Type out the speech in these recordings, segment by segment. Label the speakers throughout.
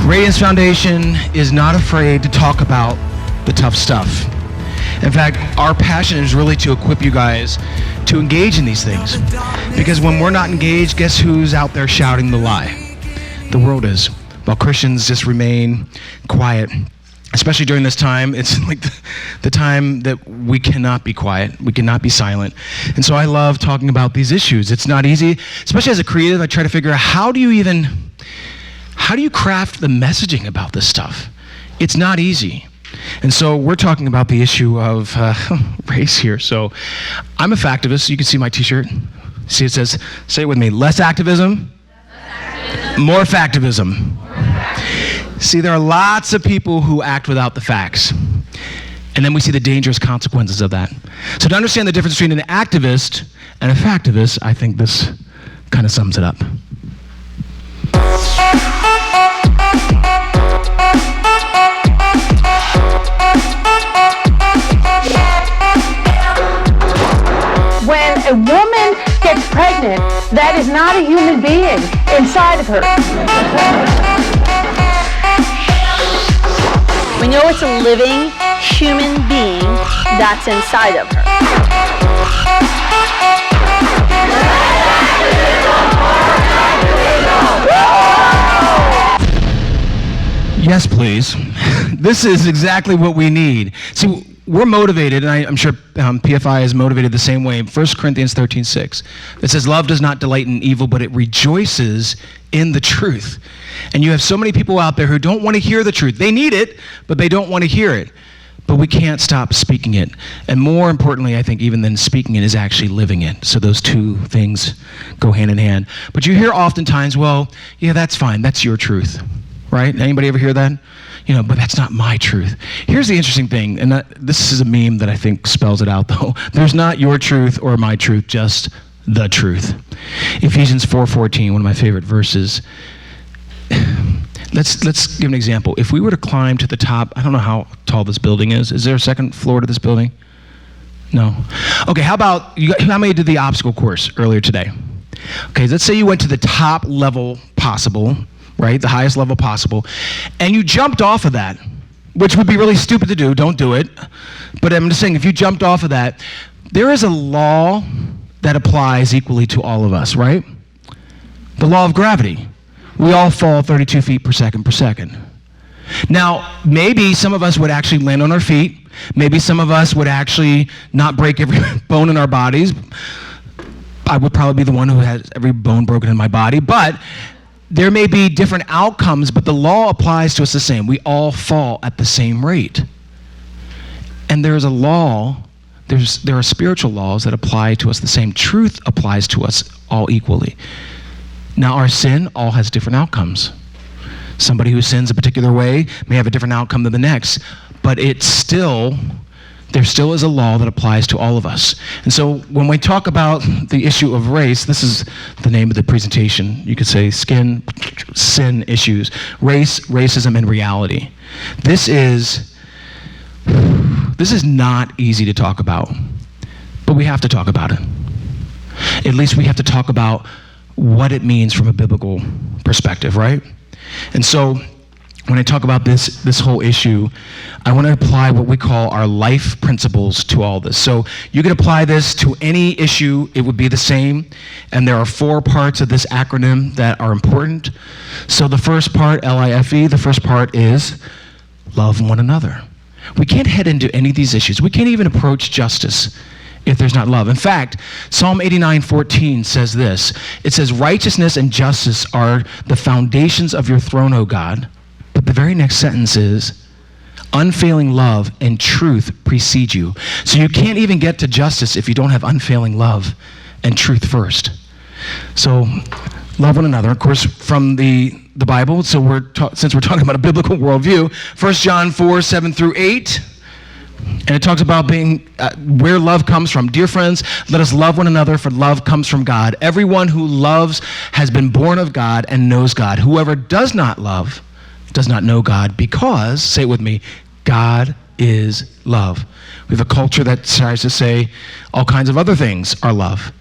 Speaker 1: Radiance Foundation is not afraid to talk about the tough stuff. In fact, our passion is really to equip you guys to engage in these things. Because when we're not engaged, guess who's out there shouting the lie? The world is. While Christians just remain quiet. Especially during this time, it's like the time that we cannot be quiet. We cannot be silent. And so I love talking about these issues. It's not easy, especially as a creative. I try to figure out how do you craft the messaging about this stuff? It's not easy. And so we're talking about the issue of race here. So I'm a factivist. You can see my t-shirt. See, it says, say it with me, less activism, more factivism. See, there are lots of people who act without the facts. And then we see the dangerous consequences of that. So to understand the difference between an activist and a factivist, I think this kind of sums it up.
Speaker 2: When a woman gets pregnant, that is not a human being inside of her.
Speaker 3: We know it's a living human being that's inside of her.
Speaker 1: Yes, please. This is exactly what we need. See, we're motivated, and I'm sure PFI is motivated the same way. 1 Corinthians 13:6. It says, love does not delight in evil, but it rejoices in the truth. And you have so many people out there who don't want to hear the truth. They need it, but they don't want to hear it. But we can't stop speaking it. And more importantly, I think, even than speaking it, is actually living it. So those two things go hand in hand. But you hear oftentimes, well, yeah, that's fine. That's your truth. Right? Anybody ever hear that? But that's not my truth. Here's the interesting thing, and this is a meme that I think spells it out, though. There's not your truth or my truth, just the truth. Ephesians 4:14, one of my favorite verses. Let's give an example. If we were to climb to the top, I don't know how tall this building is. Is there a second floor to this building? No. Okay, how many did the obstacle course earlier today? Okay, let's say you went to the top level possible, right? The highest level possible. And you jumped off of that, which would be really stupid to do. Don't do it. But I'm just saying, if you jumped off of that, there is a law that applies equally to all of us, right? The law of gravity. We all fall 32 feet per second. Now, maybe some of us would actually land on our feet. Maybe some of us would actually not break every bone in our bodies. I would probably be the one who has every bone broken in my body. But there may be different outcomes, but the law applies to us the same. We all fall at the same rate. And there's a law, there are spiritual laws that apply to us the same. Truth applies to us all equally. Now, our sin all has different outcomes. Somebody who sins a particular way may have a different outcome than the next, but there still is a law that applies to all of us. And so when we talk about the issue of race, this is the name of the presentation. You could say sin issues, race, racism, and reality. This is not easy to talk about, but we have to talk about it. At least we have to talk about what it means from a biblical perspective, right? And so when I talk about this whole issue, I want to apply what we call our life principles to all this. So you can apply this to any issue, it would be the same. And there are 4 parts of this acronym that are important. So the first part, LIFE, the first part is love one another. We can't head into any of these issues. We can't even approach justice if there's not love. In fact, Psalm 89:14 says this. It says, righteousness and justice are the foundations of your throne, O God. But the very next sentence is, unfailing love and truth precede you. So you can't even get to justice if you don't have unfailing love and truth first. So love one another, of course, from the Bible. So since we're talking about a biblical worldview, 1 John 4:7-8. And it talks about being where love comes from. Dear friends, let us love one another, for love comes from God. Everyone who loves has been born of God and knows God. Whoever does not love does not know God, because, say it with me, God is love. We have a culture that tries to say all kinds of other things are love,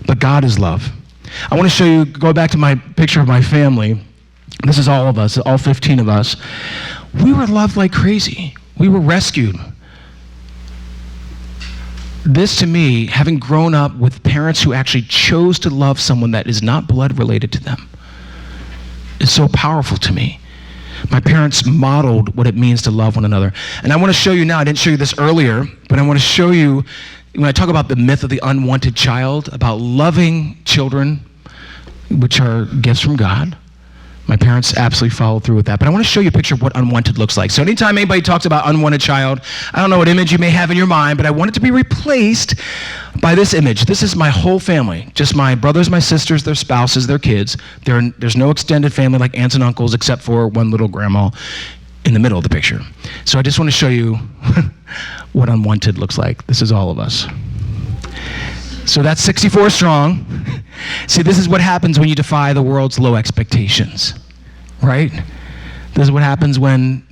Speaker 1: but God is love. I want to show you, go back to my picture of my family. This is all of us, all 15 of us. We were loved like crazy. We were rescued. This, to me, having grown up with parents who actually chose to love someone that is not blood related to them, is so powerful to me. My parents modeled what it means to love one another. And I want to show you now, I didn't show you this earlier, but I want to show you, when I talk about the myth of the unwanted child, about loving children, which are gifts from God. My parents absolutely followed through with that. But I want to show you a picture of what unwanted looks like. So anytime anybody talks about unwanted child, I don't know what image you may have in your mind, but I want it to be replaced by this image. This is my whole family. Just my brothers, my sisters, their spouses, their kids. There's no extended family like aunts and uncles except for one little grandma in the middle of the picture. So I just want to show you what unwanted looks like. This is all of us. So that's 64 strong. See, this is what happens when you defy the world's low expectations, right? This is what happens when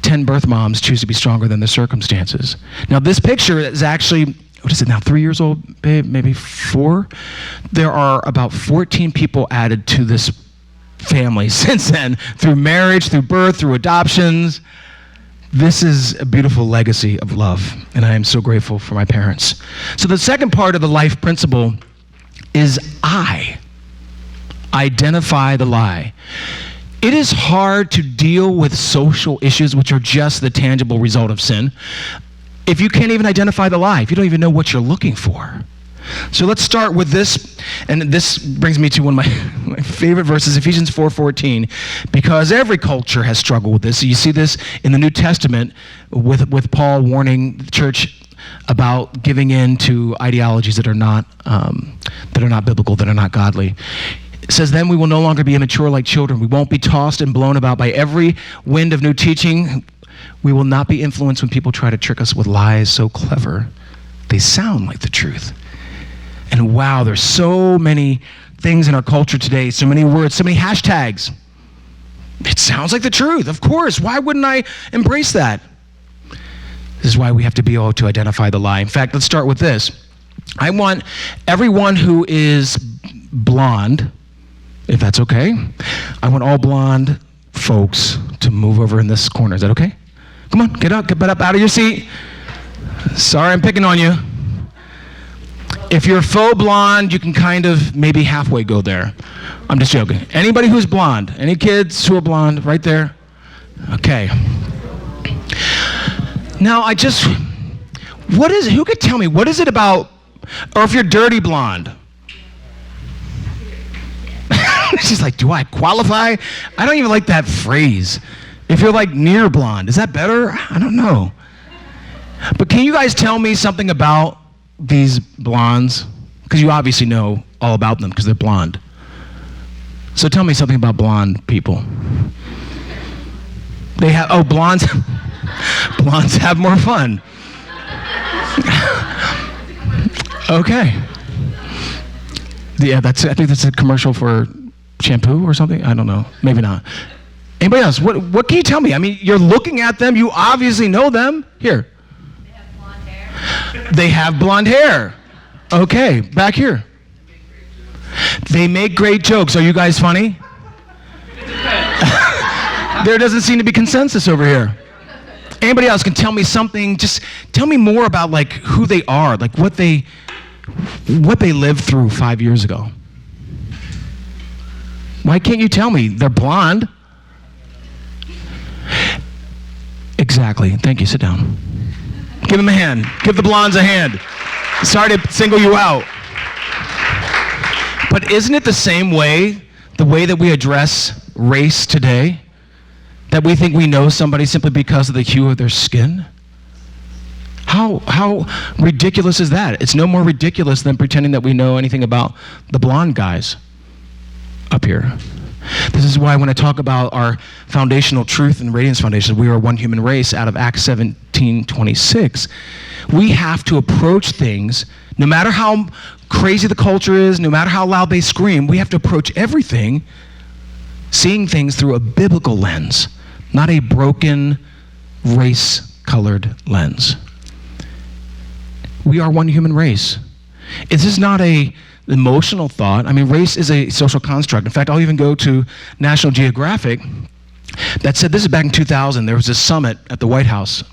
Speaker 1: 10 birth moms choose to be stronger than their circumstances. Now, this picture is actually, what is it now, 3 years old, babe, maybe 4? There are about 14 people added to this family since then, through marriage, through birth, through adoptions. This is a beautiful legacy of love, and I am so grateful for my parents. So the second part of the life principle is identify the lie. It is hard to deal with social issues which are just the tangible result of sin if you can't even identify the lie, if you don't even know what you're looking for. So let's start with this, and this brings me to one of my favorite verses, Ephesians 4:14, because every culture has struggled with this. So you see this in the New Testament with Paul warning the church about giving in to ideologies that are not biblical, that are not godly. It says, then we will no longer be immature like children. We won't be tossed and blown about by every wind of new teaching. We will not be influenced when people try to trick us with lies so clever they sound like the truth. And wow, there's so many things in our culture today, so many words, so many hashtags. It sounds like the truth, of course. Why wouldn't I embrace that? This is why we have to be able to identify the lie. In fact, let's start with this. I want everyone who is blonde, if that's okay, I want all blonde folks to move over in this corner. Is that okay? Come on, get up out of your seat. Sorry, I'm picking on you. If you're faux blonde, you can kind of maybe halfway go there. I'm just joking. Anybody who's blonde? Any kids who are blonde? Right there? Okay. Now, what is it? Who could tell me, what is it about, or if you're dirty blonde? She's like, do I qualify? I don't even like that phrase. If you're like near blonde, is that better? I don't know. But can you guys tell me something about these blondes? Because you obviously know all about them because they're blonde. So tell me something about blonde people. They have, blondes have more fun. Okay. Yeah, I think that's a commercial for shampoo or something. I don't know. Maybe not. Anybody else? What can you tell me? I mean, you're looking at them. You obviously know them. Here. They have blonde hair. Okay, back here. They make great jokes. Are you guys funny? There doesn't seem to be consensus over here. Anybody else can tell me something? Just tell me more about like who they are, like what they lived through 5 years ago. Why can't you tell me? They're blonde. Exactly. Thank you. Sit down. Give them a hand. Give the blondes a hand. Sorry to single you out. But isn't it the same way, the way that we address race today? That we think we know somebody simply because of the hue of their skin? How ridiculous is that? It's no more ridiculous than pretending that we know anything about the blonde guys up here. This is why when I talk about our foundational truth in Radiance Foundation, we are one human race out of Acts 17:26. We have to approach things, no matter how crazy the culture is, no matter how loud they scream, we have to approach everything seeing things through a biblical lens, not a broken, race-colored lens. We are one human race. This is not a emotional thought. I mean, race is a social construct. In fact, I'll even go to National Geographic that said, this is back in 2000, there was a summit at the White House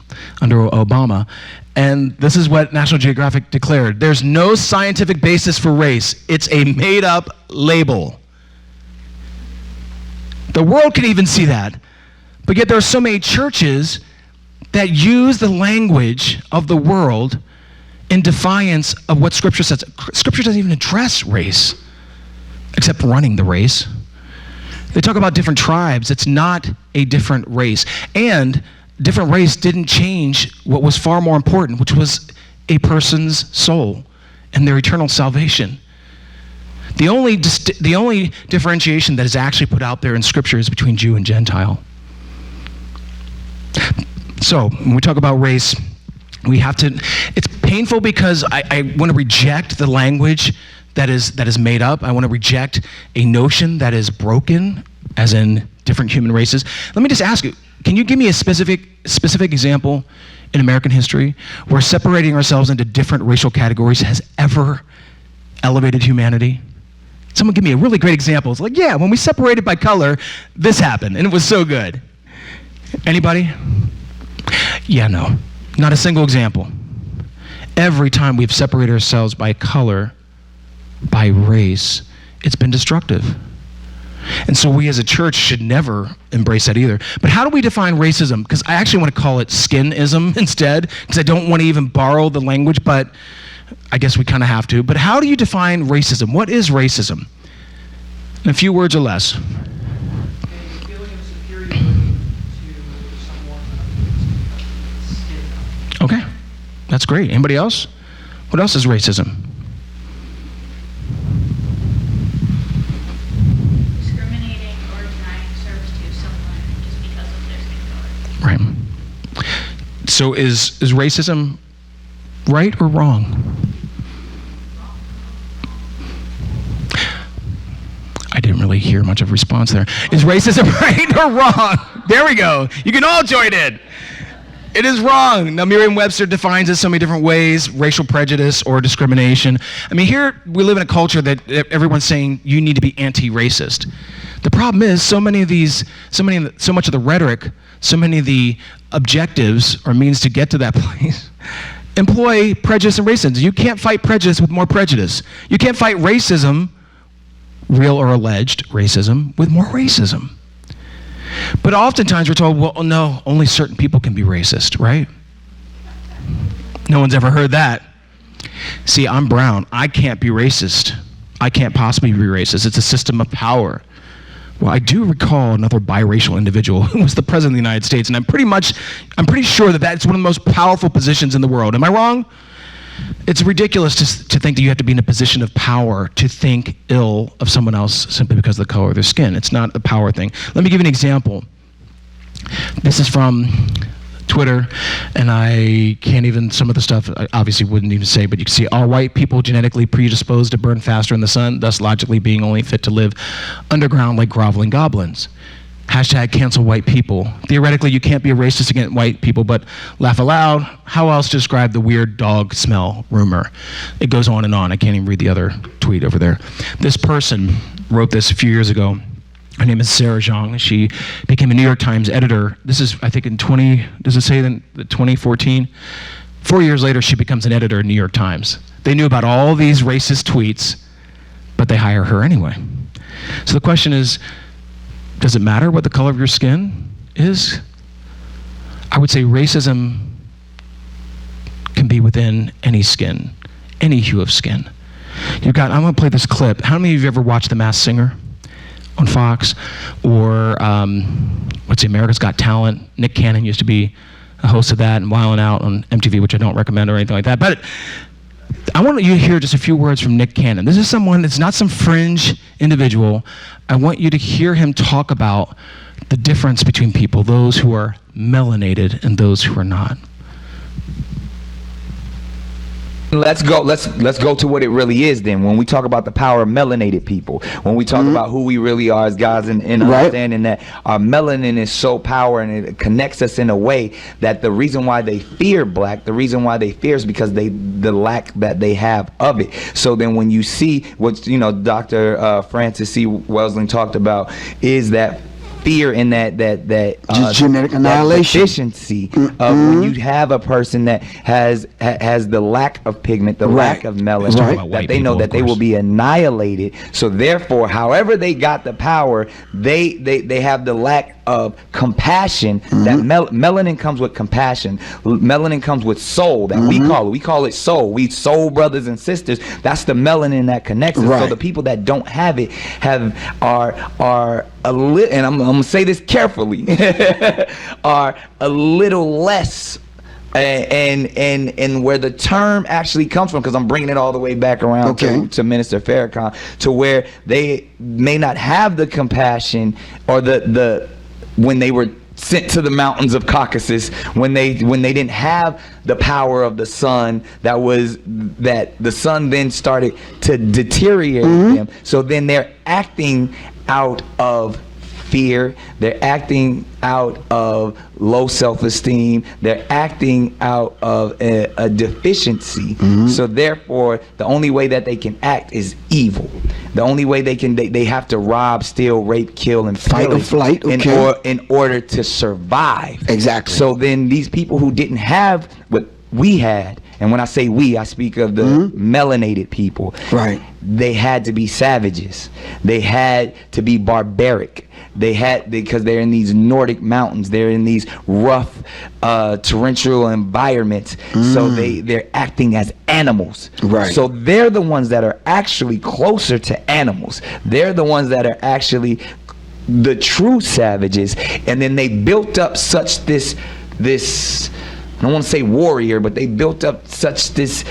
Speaker 1: under Obama, and this is what National Geographic declared: there's no scientific basis for race. It's a made-up label. The world can even see that, but yet there are so many churches that use the language of the world in defiance of what Scripture says. Scripture doesn't even address race, except running the race. They talk about different tribes. It's not a different race. And different race didn't change what was far more important, which was a person's soul and their eternal salvation. The only differentiation that is actually put out there in Scripture is between Jew and Gentile. So when we talk about race, we have to, it's painful because I want to reject the language that is made up. I want to reject a notion that is broken, as in different human races. Let me just ask you, can you give me a specific example in American history where separating ourselves into different racial categories has ever elevated humanity? Someone give me a really great example. It's like, yeah, when we separated by color, this happened, and it was so good. Anybody? Yeah, no. Not a single example. Every time we've separated ourselves by color, by race, it's been destructive. And so we as a church should never embrace that either. But how do we define racism? Because I actually want to call it skinism instead, because I don't want to even borrow the language, but I guess we kind of have to. But how do you define racism? What is racism? In a few words or less.
Speaker 4: A feeling of superiority to someone of skin color.
Speaker 1: Okay, that's great. Anybody else? What else is racism?
Speaker 5: Discriminating or denying service to someone just because of their skin color.
Speaker 1: Right. So is racism right or wrong? I didn't really hear much of a response there. Is racism right or wrong? There we go. You can all join in. It is wrong. Now, Merriam-Webster defines it so many different ways: racial prejudice or discrimination. I mean, here we live in a culture that everyone's saying you need to be anti-racist. The problem is so much of the rhetoric, so many of the objectives or means to get to that place employ prejudice and racism. You can't fight prejudice with more prejudice. You can't fight racism, real or alleged racism, with more racism. But oftentimes we're told, well, no, only certain people can be racist, right? No one's ever heard that. See, I'm brown. I can't be racist. I can't possibly be racist. It's a system of power. Well, I do recall another biracial individual who was the president of the United States, and I'm pretty sure that that's one of the most powerful positions in the world. Am I wrong? It's ridiculous to think that you have to be in a position of power to think ill of someone else simply because of the color of their skin. It's not a power thing. Let me give you an example. This is from Twitter, and I can't even, some of the stuff I obviously wouldn't even say, but you can see, are white people genetically predisposed to burn faster in the sun, thus logically being only fit to live underground like groveling goblins? Hashtag cancel white people. Theoretically, you can't be a racist against white people, but laugh aloud. How else to describe the weird dog smell rumor? It goes on and on. I can't even read the other tweet over there. This person wrote this a few years ago. Her name is Sarah Zhang. She became a New York Times editor. This is, I think, in 2014? 4 years later, she becomes an editor in New York Times. They knew about all these racist tweets, but they hire her anyway. So the question is, does it matter what the color of your skin is? I would say racism can be within any skin, any hue of skin. I'm gonna play this clip. How many of you have ever watched The Masked Singer on Fox? Or, America's Got Talent? Nick Cannon used to be a host of that, and Wildin' Out on MTV, which I don't recommend or anything like that. But I want you to hear just a few words from Nick Cannon. This is someone that's not some fringe individual. I want you to hear him talk about the difference between people, those who are melanated and those who are not.
Speaker 6: Let's go to what it really is then. When we talk about the power of melanated people, when we talk about who we really are as guys, and understanding that our melanin is so powerful and it connects us in a way that the reason why they fear black, the reason why they fear is because the lack that they have of it. So then when you see what Dr. Francis C. Welsing talked about is that fear in that
Speaker 7: just genetic annihilation,
Speaker 6: deficiency of when you have a person that has the lack of pigment, the lack of melanin, that they know that they will be annihilated. So therefore, however they got the power, they have the lack of compassion. That melanin comes with compassion. Melanin comes with soul. That we call it soul. We soul brothers and sisters. That's the melanin that connects us. So the people that don't have it are a little, and I'm gonna say this carefully, are a little less, and where the term actually comes from, because I'm bringing it all the way back around to Minister Farrakhan, to where they may not have the compassion or the when they were sent to the mountains of Caucasus, when they didn't have the power of the sun, that the sun then started to deteriorate them. So then they're acting out of fear, they're acting out of low self-esteem, they're acting out of a deficiency. So therefore, the only way that they can act is evil. The only way they have to rob, steal, rape, kill, and
Speaker 7: fight or flight
Speaker 6: in order to survive.
Speaker 7: Exactly.
Speaker 6: So then these people who didn't have what we had, and when I say we, I speak of the melanated people.
Speaker 7: Right.
Speaker 6: They had to be savages. They had to be barbaric. Because they're in these Nordic mountains. They're in these rough, torrential environments. So they're acting as animals.
Speaker 7: Right.
Speaker 6: So they're the ones that are actually closer to animals. They're the ones that are actually the true savages. And then they built up such this I don't want to say warrior, but they built up such this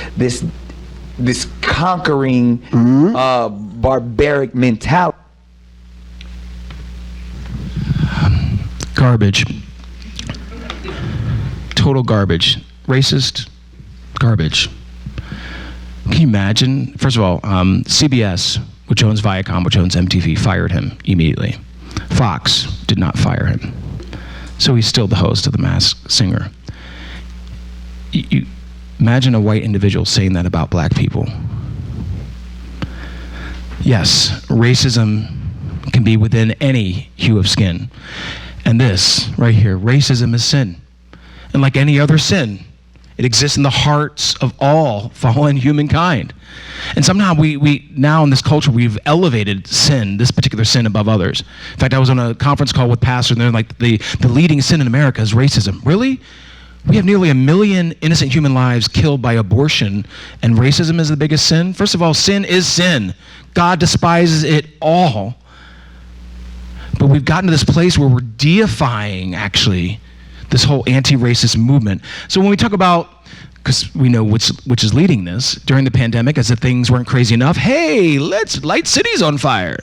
Speaker 6: conquering barbaric mentality.
Speaker 1: Garbage. Total garbage. Racist garbage. Can you imagine? First of all, CBS, which owns Viacom, which owns MTV, fired him immediately. Fox did not fire him. So he's still the host of The Masked Singer. You imagine a white individual saying that about black people. Yes, racism can be within any hue of skin. And this right here, racism is sin. And like any other sin, it exists in the hearts of all fallen humankind. And somehow we now in this culture, we've elevated sin, this particular sin, above others. In fact, I was on a conference call with pastors, and they're like, the leading sin in America is racism. Really? We have nearly 1 million innocent human lives killed by abortion, and racism is the biggest sin? First of all, sin is sin. God despises it all. But we've gotten to this place where we're deifying, actually, this whole anti-racist movement. So when we talk about, because we know which is leading this, during the pandemic, as if things weren't crazy enough, hey, let's light cities on fire.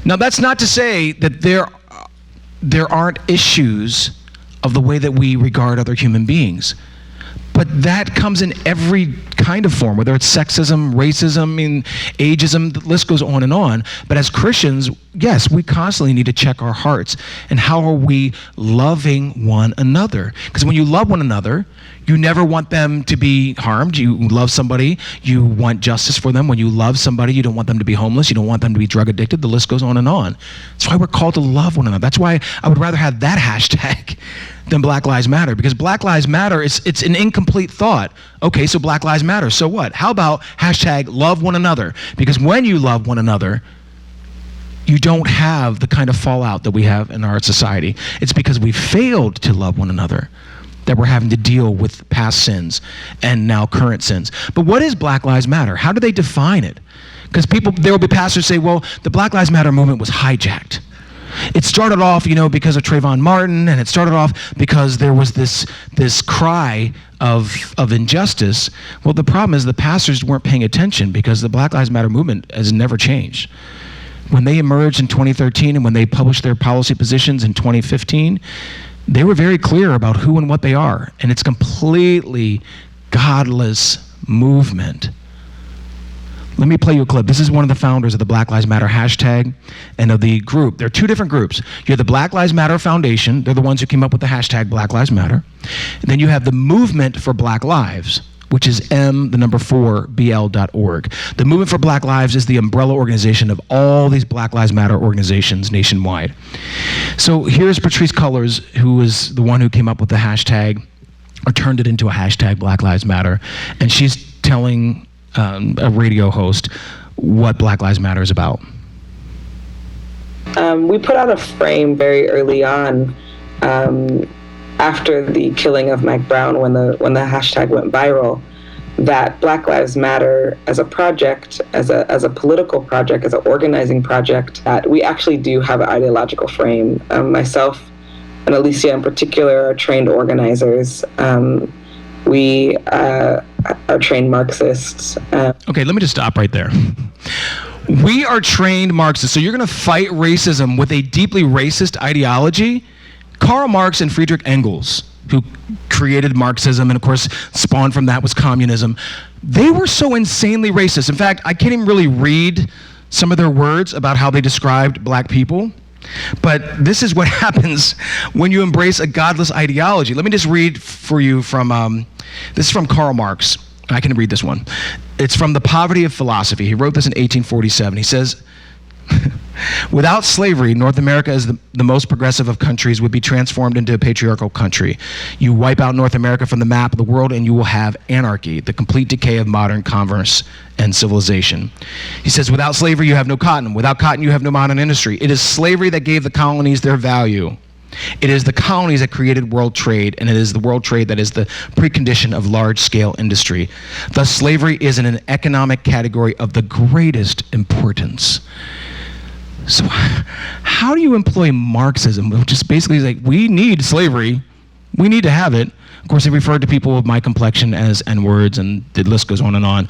Speaker 1: Now, that's not to say that there aren't issues of the way that we regard other human beings. But that comes in every kind of form, whether it's sexism, racism, ageism, the list goes on and on. But as Christians, yes, we constantly need to check our hearts. And how are we loving one another? Because when you love one another, you never want them to be harmed. You love somebody, you want justice for them. When you love somebody, you don't want them to be homeless. You don't want them to be drug addicted. The list goes on and on. That's why we're called to love one another. That's why I would rather have that hashtag than Black Lives Matter, because Black Lives Matter, it's an incomplete thought. Okay, so Black Lives Matter, so what? How about hashtag love one another? Because when you love one another, you don't have the kind of fallout that we have in our society. It's because we failed to love one another that we're having to deal with past sins and now current sins. But what is Black Lives Matter? How do they define it? Because there will be pastors say, well, the Black Lives Matter movement was hijacked. It started off, because of Trayvon Martin, and it started off because there was this cry of injustice. Well, the problem is the pastors weren't paying attention, because the Black Lives Matter movement has never changed. When they emerged in 2013 and when they published their policy positions in 2015, they were very clear about who and what they are. And it's completely godless movement. Let me play you a clip. This is one of the founders of the Black Lives Matter hashtag and of the group. There are two different groups. You have the Black Lives Matter Foundation. They're the ones who came up with the hashtag Black Lives Matter. And then you have the Movement for Black Lives, which is m4bl.org. The Movement for Black Lives is the umbrella organization of all these Black Lives Matter organizations nationwide. So here's Patrisse Cullors, who was the one who came up with the hashtag, or turned it into a hashtag Black Lives Matter. And she's telling a radio host what Black Lives Matter is about.
Speaker 8: We put out a frame very early on, after the killing of Mike Brown, when the hashtag went viral, that Black Lives Matter as a project, as a political project, as an organizing project, that we actually do have an ideological frame. Myself and Alicia in particular are trained organizers. We are trained Marxists.
Speaker 1: Okay, let me just stop right there. We are trained Marxists. So you're going to fight racism with a deeply racist ideology? Karl Marx and Friedrich Engels, who created Marxism and of course spawned from that was communism, they were so insanely racist. In fact, I can't even really read some of their words about how they described black people. But this is what happens when you embrace a godless ideology. Let me just read for you from, this is from Karl Marx. I can read this one. It's from The Poverty of Philosophy. He wrote this in 1847. He says, without slavery, North America, as the most progressive of countries, would be transformed into a patriarchal country. You wipe out North America from the map of the world and you will have anarchy, the complete decay of modern commerce and civilization. He says, without slavery, you have no cotton. Without cotton, you have no modern industry. It is slavery that gave the colonies their value. It is the colonies that created world trade, and it is the world trade that is the precondition of large-scale industry. Thus, slavery is in an economic category of the greatest importance. So how do you employ Marxism, which is basically like, we need slavery, we need to have it. Of course, he referred to people of my complexion as N-words, and the list goes on and on.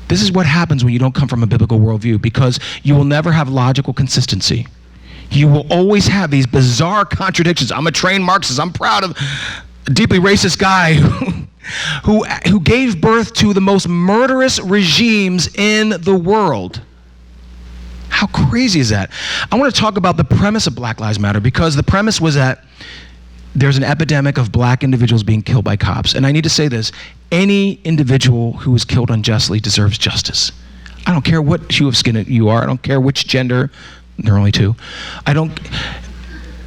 Speaker 1: This is what happens when you don't come from a biblical worldview, because you will never have logical consistency. You will always have these bizarre contradictions. I'm a trained Marxist. I'm proud of a deeply racist guy who gave birth to the most murderous regimes in the world. How crazy is that? I want to talk about the premise of Black Lives Matter, because the premise was that there's an epidemic of black individuals being killed by cops. And I need to say this, any individual who is killed unjustly deserves justice. I don't care what hue of skin you are. I don't care which gender. There are only two.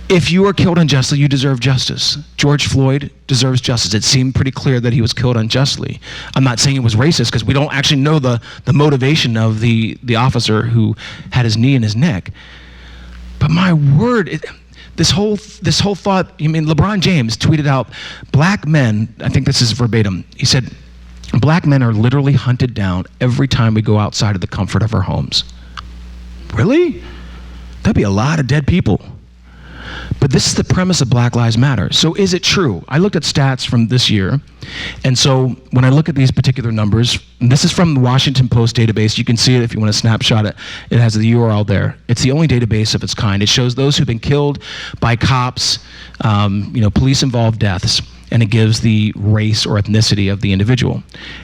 Speaker 1: If you are killed unjustly, you deserve justice. George Floyd deserves justice. It seemed pretty clear that he was killed unjustly. I'm not saying it was racist, because we don't actually know the motivation of the officer who had his knee in his neck. But my word, this whole thought, I mean, LeBron James tweeted out, black men, I think this is verbatim, he said, black men are literally hunted down every time we go outside of the comfort of our homes. Really? That'd be a lot of dead people. But this is the premise of Black Lives Matter. So is it true? I looked at stats from this year, and so when I look at these particular numbers, and this is from the Washington Post database. You can see it if you want to snapshot it. It has the URL there. It's the only database of its kind. It shows those who've been killed by cops, police-involved deaths, and it gives the race or ethnicity of the individual.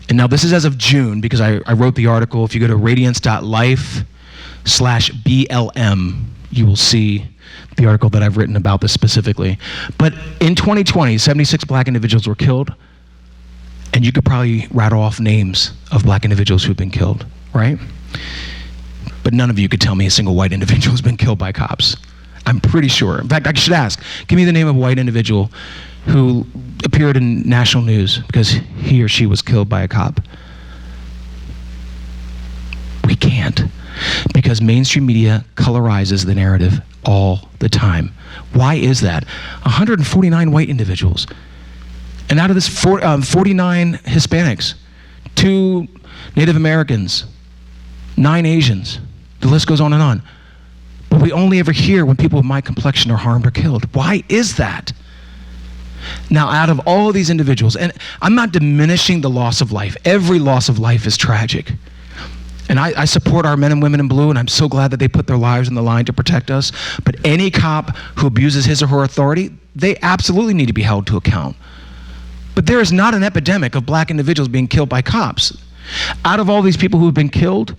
Speaker 1: And now this is as of June, because I wrote the article. If you go to radiance.life/BLM, you will see the article that I've written about this specifically. But in 2020, 76 black individuals were killed, and you could probably rattle off names of black individuals who've been killed, right? But none of you could tell me a single white individual has been killed by cops. I'm pretty sure. In fact, I should ask, give me the name of a white individual who appeared in national news because he or she was killed by a cop. We can't, because mainstream media colorizes the narrative all the time. Why is that? 149 white individuals. And out of this, 49 Hispanics, 2 Native Americans, 9 Asians. The list goes on and on. But we only ever hear when people with my complexion are harmed or killed. Why is that? Now, out of all of these individuals, and I'm not diminishing the loss of life. Every loss of life is tragic. And I support our men and women in blue, and I'm so glad that they put their lives on the line to protect us. But any cop who abuses his or her authority, they absolutely need to be held to account. But there is not an epidemic of black individuals being killed by cops. Out of all these people who have been killed,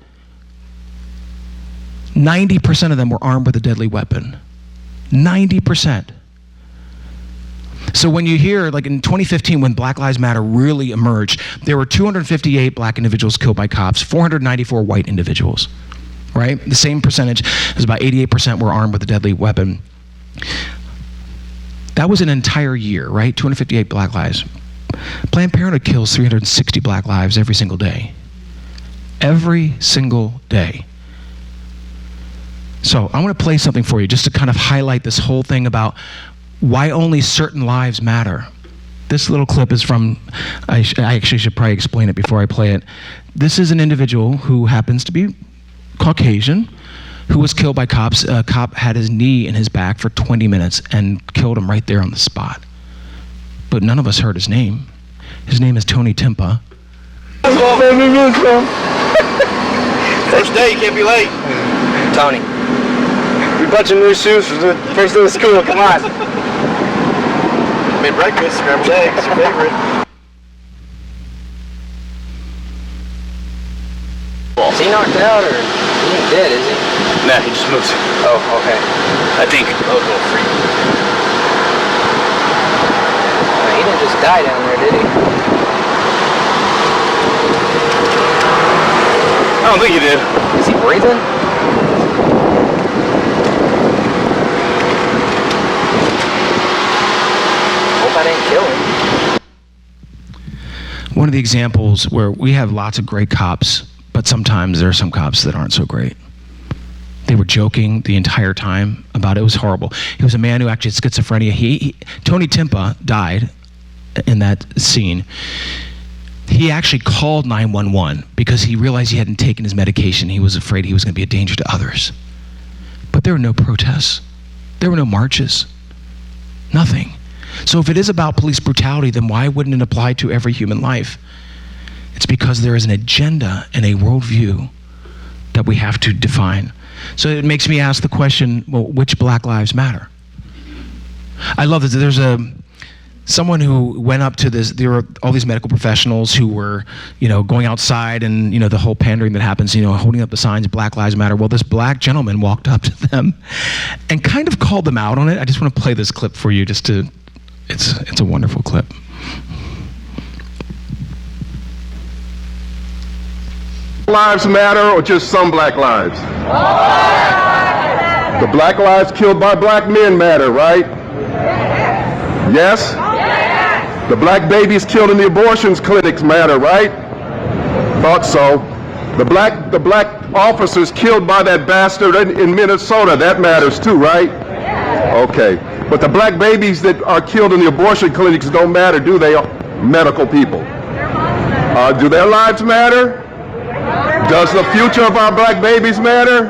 Speaker 1: 90% of them were armed with a deadly weapon. 90%. So when you hear, like in 2015, when Black Lives Matter really emerged, there were 258 black individuals killed by cops, 494 white individuals, right? The same percentage, is about 88% were armed with a deadly weapon. That was an entire year, right? 258 black lives. Planned Parenthood kills 360 black lives every single day. Every single day. So I want to play something for you just to kind of highlight this whole thing about why only certain lives matter. This little clip is from, I actually should probably explain it before I play it. This is an individual who happens to be Caucasian, who was killed by cops. A cop had his knee in his back for 20 minutes and killed him right there on the spot. But none of us heard his name. His name is Tony Timpa.
Speaker 9: First day, you can't be late.
Speaker 10: Tony. We bunch of new shoes for the first day of school, come on.
Speaker 9: Made breakfast, scrambled eggs, your favorite.
Speaker 10: Is he knocked out or he ain't dead, is he?
Speaker 9: Nah, he just moves.
Speaker 10: Oh, okay.
Speaker 9: I think. Oh, little freak.
Speaker 10: He didn't just die down there, did he?
Speaker 9: I don't think he did.
Speaker 10: Is he breathing? Hope I didn't kill him.
Speaker 1: One of the examples where we have lots of great cops, but sometimes there are some cops that aren't so great. They were joking the entire time about it. It was horrible. He was a man who actually had schizophrenia. Tony Timpa died in that scene. He actually called 911 because he realized he hadn't taken his medication. He was afraid he was going to be a danger to others. But there were no protests. There were no marches. Nothing. So if it is about police brutality, then why wouldn't it apply to every human life? It's because there is an agenda and a worldview that we have to define. So it makes me ask the question, well, which Black Lives Matter? I love that there's someone who went up to this, there were all these medical professionals who were, going outside and, the whole pandering that happens, holding up the signs, Black Lives Matter. Well, this black gentleman walked up to them and kind of called them out on it. I just want to play this clip for you it's a wonderful clip.
Speaker 11: Lives matter or just some black lives? The black lives killed by black men matter, right? Yes? The black babies killed in the abortions clinics matter, right? Thought so. The black officers killed by that bastard in Minnesota, that matters too, right? Okay. But the black babies that are killed in the abortion clinics don't matter, do they? Medical people. Do their lives matter? Does the future of our black babies matter?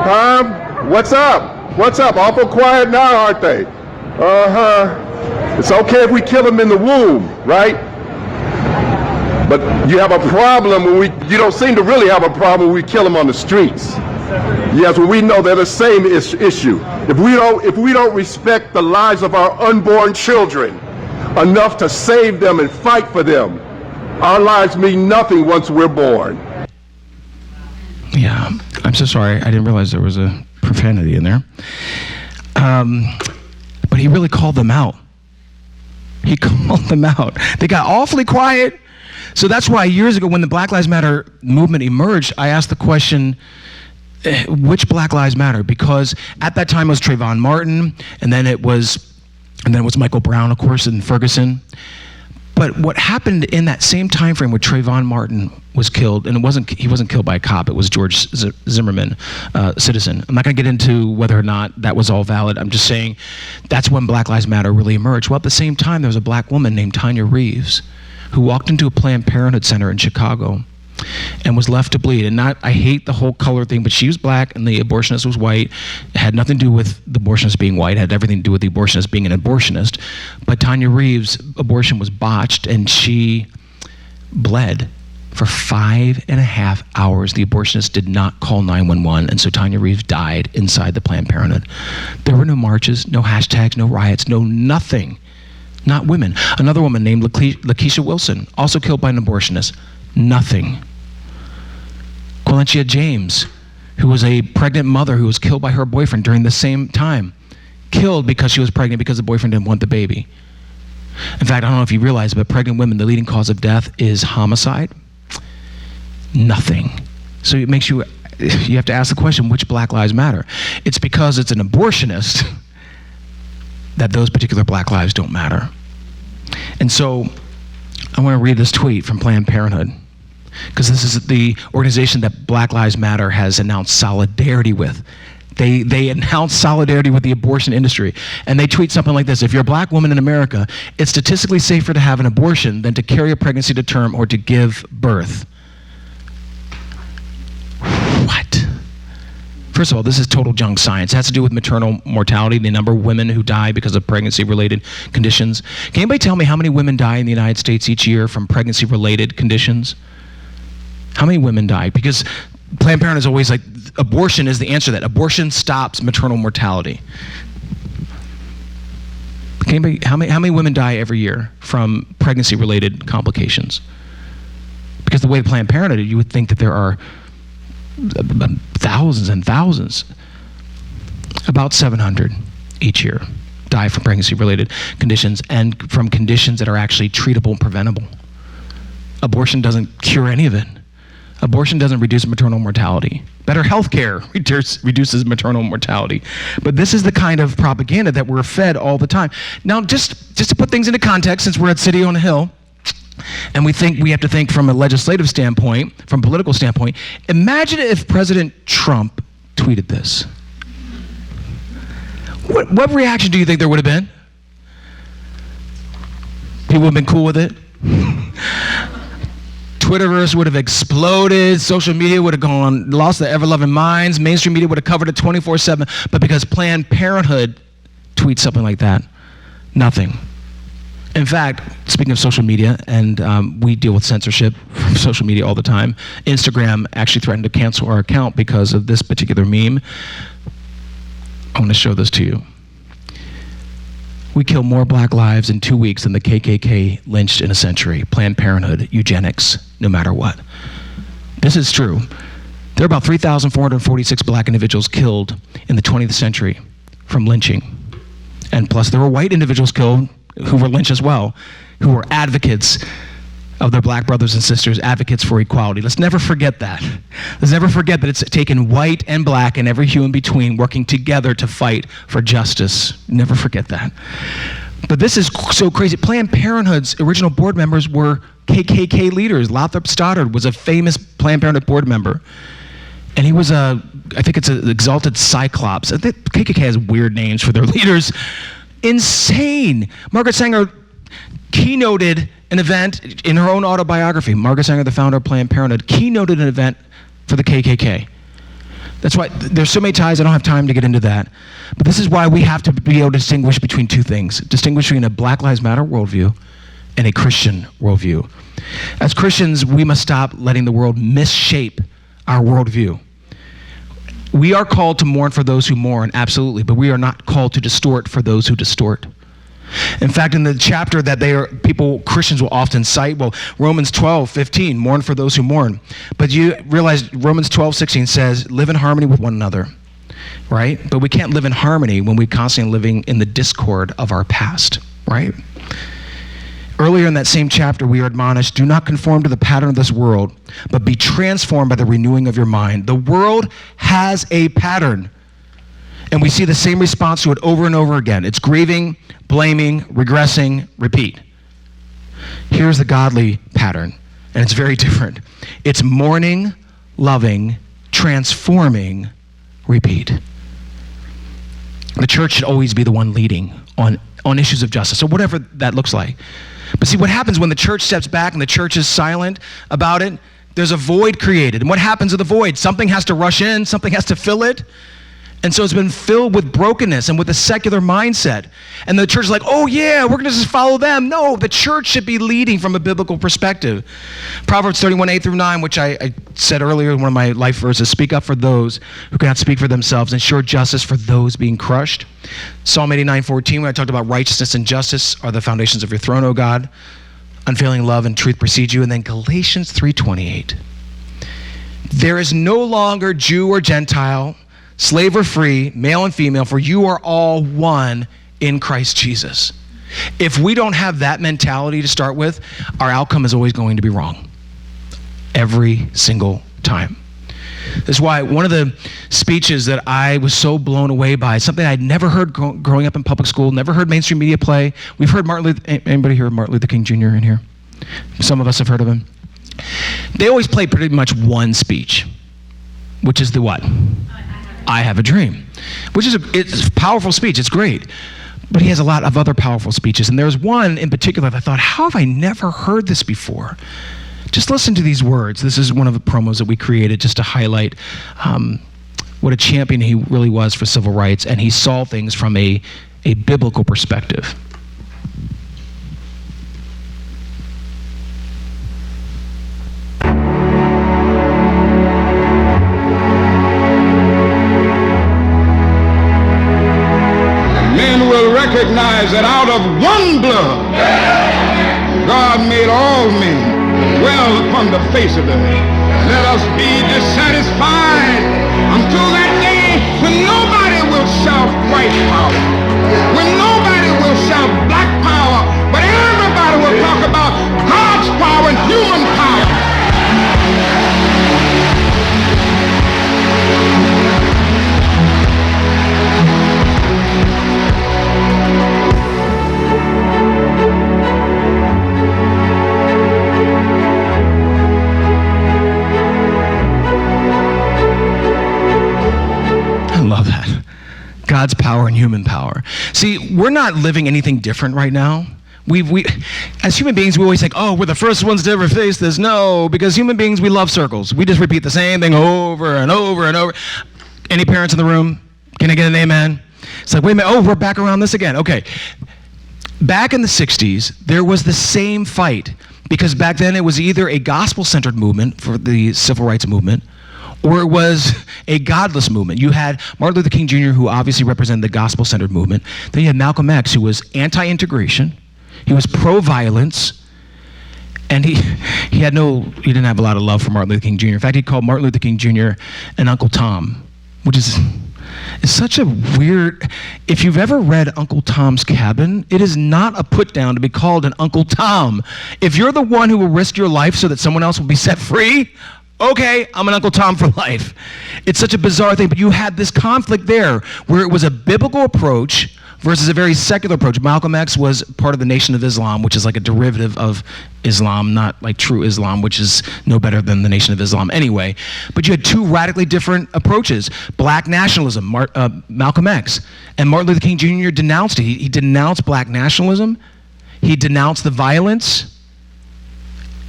Speaker 11: Huh? What's up? What's up? Awful quiet now, aren't they? Uh-huh. It's okay if we kill them in the womb, right? But you have a problem when you don't seem to really have a problem when we kill them on the streets. Yes, well, we know they're the same issue. If we don't respect the lives of our unborn children enough to save them and fight for them, our lives mean nothing once we're born.
Speaker 1: Yeah, I'm so sorry. I didn't realize there was a profanity in there. But he really called them out. He called them out. They got awfully quiet. So that's why years ago when the Black Lives Matter movement emerged, I asked the question, which Black Lives Matter? Because at that time it was Trayvon Martin, and then it was Michael Brown, of course, in Ferguson. But what happened in that same time frame where Trayvon Martin was killed, and he wasn't killed by a cop, it was George Zimmerman, citizen. I'm not going to get into whether or not that was all valid. I'm just saying that's when Black Lives Matter really emerged. Well, at the same time, there was a black woman named Tanya Reeves who walked into a Planned Parenthood center in Chicago and was left to bleed. And I hate the whole color thing, but she was black and the abortionist was white. It had nothing to do with the abortionist being white. It had everything to do with the abortionist being an abortionist. But Tanya Reeves' abortion was botched and she bled for 5.5 hours. The abortionist did not call 911, and so Tanya Reeves died inside the Planned Parenthood. There were no marches, no hashtags, no riots, no nothing. Not women. Another woman named Lakeisha Wilson, also killed by an abortionist. Nothing. Qualencia James, who was a pregnant mother who was killed by her boyfriend during the same time. Killed because she was pregnant because the boyfriend didn't want the baby. In fact, I don't know if you realize, but pregnant women, the leading cause of death is homicide. Nothing. So it makes you have to ask the question, which Black Lives Matter? It's because it's an abortionist that those particular Black lives don't matter. And so I want to read this tweet from Planned Parenthood, because this is the organization that Black Lives Matter has announced solidarity with. They announced solidarity with the abortion industry, and they tweet something like this: if you're a Black woman in America, it's statistically safer to have an abortion than to carry a pregnancy to term or to give birth. What? First of all, this is total junk science. It has to do with maternal mortality, the number of women who die because of pregnancy-related conditions. Can anybody tell me how many women die in the United States each year from pregnancy-related conditions? How many women die? Because Planned Parenthood is always like, abortion is the answer to that. Abortion stops maternal mortality. How many women die every year from pregnancy-related complications? Because the way Planned Parenthood, you would think that there are thousands and thousands. About 700 each year die from pregnancy-related conditions, and from conditions that are actually treatable and preventable. Abortion doesn't cure any of it. Abortion doesn't reduce maternal mortality. Better health care reduces maternal mortality. But this is the kind of propaganda that we're fed all the time. Now, just to put things into context, since we're at City on a Hill, and we have to think from a legislative standpoint, from a political standpoint, imagine if President Trump tweeted this. What reaction do you think there would have been? People would have been cool with it. Twitterverse would have exploded. Social media would have lost their ever-loving minds. Mainstream media would have covered it 24/7. But because Planned Parenthood tweets something like that, nothing. In fact, speaking of social media, and we deal with censorship from social media all the time, Instagram actually threatened to cancel our account because of this particular meme. I want to show this to you. We kill more Black lives in 2 weeks than the KKK lynched in a century. Planned Parenthood, eugenics, no matter what. This is true. There are about 3,446 Black individuals killed in the 20th century from lynching. And plus there were white individuals killed who were lynched as well, who were advocates of their Black brothers and sisters, advocates for equality. Let's never forget that. Let's never forget that it's taken white and Black and every hue in between working together to fight for justice. Never forget that. But this is so crazy. Planned Parenthood's original board members were KKK leaders. Lathrop Stoddard was a famous Planned Parenthood board member. And he was I think it's an exalted cyclops. I think KKK has weird names for their leaders. Insane. Margaret Sanger keynoted an event in her own autobiography. Margaret Sanger, the founder of Planned Parenthood, keynoted an event for the KKK. That's why there's so many ties. I don't have time to get into that. But this is why we have to be able to distinguish between two things. Distinguish between a Black Lives Matter worldview and a Christian worldview. As Christians, we must stop letting the world misshape our worldview. We are called to mourn for those who mourn, absolutely, but we are not called to distort for those who distort. In fact, in the chapter that Christians will often cite, Romans 12:15, mourn for those who mourn. But you realize Romans 12:16 says, live in harmony with one another, right? But we can't live in harmony when we're constantly living in the discord of our past, right? Earlier in that same chapter, we are admonished, do not conform to the pattern of this world, but be transformed by the renewing of your mind. The world has a pattern, and we see the same response to it over and over again. It's grieving, blaming, regressing, repeat. Here's the godly pattern, and it's very different. It's mourning, loving, transforming, repeat. The church should always be the one leading on issues of justice, or whatever that looks like. But see, what happens when the church steps back and the church is silent about it? There's a void created. And what happens to the void? Something has to rush in, something has to fill it. And so it's been filled with brokenness and with a secular mindset. And the church is like, oh yeah, we're going to just follow them. No, the church should be leading from a biblical perspective. Proverbs 31, 8 through 9, which I said earlier in one of my life verses, speak up for those who cannot speak for themselves, ensure justice for those being crushed. Psalm 89, 14, when I talked about righteousness and justice are the foundations of your throne, O God. Unfailing love and truth precede you. And then Galatians 3:28. There is no longer Jew or Gentile, slave or free, male and female, for you are all one in Christ Jesus. If we don't have that mentality to start with, our outcome is always going to be wrong. Every single time. That's why one of the speeches that I was so blown away by, something I'd never heard growing up in public school, never heard mainstream media play. We've heard anybody heard Martin Luther King Jr. in here? Some of us have heard of him. They always play pretty much one speech, which is the what? I have a dream, which is it's a powerful speech. It's great. But he has a lot of other powerful speeches. And there's one in particular that I thought, how have I never heard this before? Just listen to these words. This is one of the promos that we created just to highlight what a champion he really was for civil rights. And he saw things from a biblical perspective.
Speaker 12: Recognize that out of one blood, God made all men dwell upon the face of the earth. Let us be dissatisfied until that day when nobody will shout white power, when nobody will shout black power, but everybody will talk about God's power and human power.
Speaker 1: God's power and human power. See, we're not living anything different right now. We as human beings, we always think, oh, we're the first ones to ever face this. No, because human beings, we love circles. We just repeat the same thing over and over and over. Any parents in the room? Can I get an amen? It's like, wait a minute, oh, we're back around this again. Okay. Back in the 60s, there was the same fight, because back then it was either a gospel-centered movement for the civil rights movement, or it was a godless movement. You had Martin Luther King Jr., who obviously represented the gospel-centered movement. Then you had Malcolm X, who was anti-integration. He was pro-violence. And he didn't have a lot of love for Martin Luther King Jr. In fact, he called Martin Luther King Jr. an Uncle Tom, which is such a weird, if you've ever read Uncle Tom's Cabin, it is not a put down to be called an Uncle Tom. If you're the one who will risk your life so that someone else will be set free, okay, I'm an Uncle Tom for life. It's such a bizarre thing, but you had this conflict there where it was a biblical approach versus a very secular approach. Malcolm X was part of the Nation of Islam, which is like a derivative of Islam, not like true Islam, which is no better than the Nation of Islam anyway. But you had two radically different approaches. Black nationalism, Malcolm X, and Martin Luther King Jr. denounced it. He denounced black nationalism. He denounced the violence.